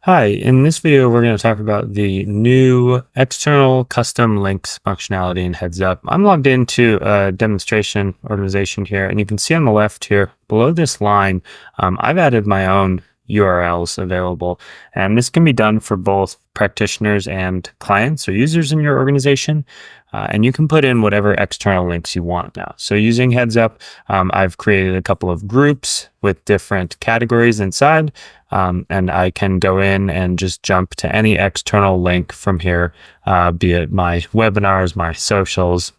Hi, in this video, we're going to talk about the new external custom links functionality in Heads Up. I'm logged into a demonstration organization here, and you can see on the left here, below this line, I've added my own URLs available, and this can be done for both practitioners and clients or users in your organization. And you can put in whatever external links you want now. So using Heads Up, I've created a couple of groups with different categories inside. And I can go in and just jump to any external link from here, be it my webinars, my socials,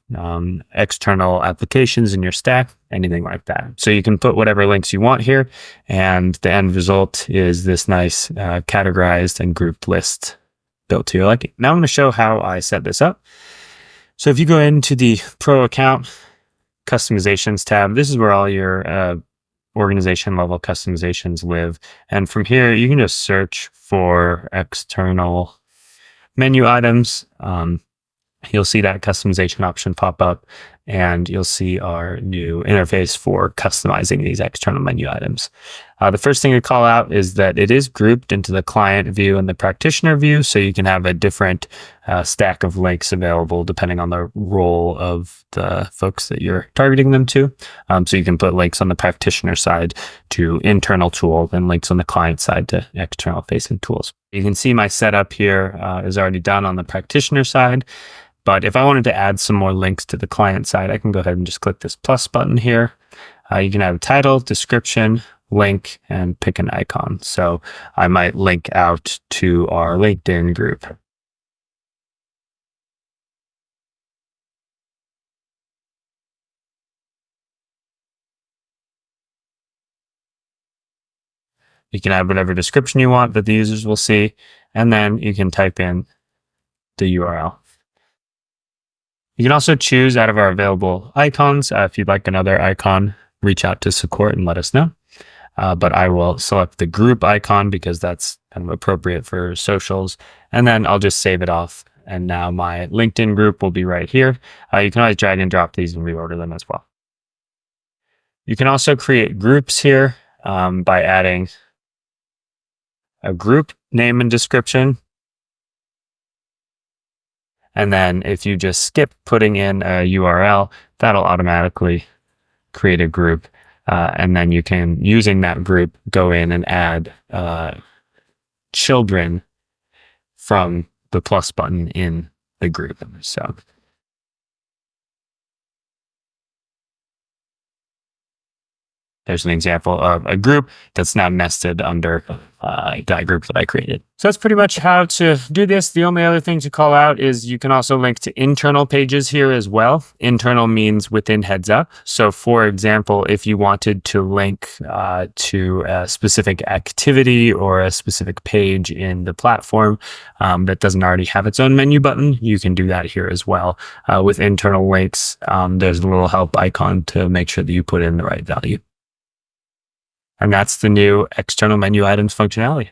external applications in your stack, anything like that. So you can put whatever links you want here, and the end result is this nice categorized and grouped list built to your liking. Now I'm going to show how I set this up. So if you go into the Pro Account Customizations tab, this is where all your organization level customizations live. And from here, you can just search for external menu items. You'll see that customization option pop up, and you'll see our new interface for customizing these external menu items. The first thing to call out is that it is grouped into the client view and the practitioner view, so you can have a different stack of links available depending on the role of the folks that you're targeting them to. So you can put links on the practitioner side to internal tools and links on the client side to external facing tools. You can see my setup here is already done on the practitioner side. But if I wanted to add some more links to the client side, I can go ahead and just click this plus button here. You can have a title, description, link, and pick an icon. So I might link out to our LinkedIn group. You can add whatever description you want that the users will see, and then you can type in the URL. You can also choose out of our available icons. If you'd like another icon, reach out to support and let us know. But I will select the group icon because that's kind of appropriate for socials. And then I'll just save it off. And now my LinkedIn group will be right here. You can always drag and drop these and reorder them as well. You can also create groups here by adding a group name and description. And then if you just skip putting in a URL, that'll automatically create a group. And then you can, using that group, go in and add children from the plus button in the group. So there's an example of a group that's now nested under that group that I created. So that's pretty much how to do this. The only other thing to call out is you can also link to internal pages here as well. Internal means within Heads Up. So for example, if you wanted to link to a specific activity or a specific page in the platform that doesn't already have its own menu button, you can do that here as well. With internal links, there's a little help icon to make sure that you put in the right value. And that's the new external menu items functionality.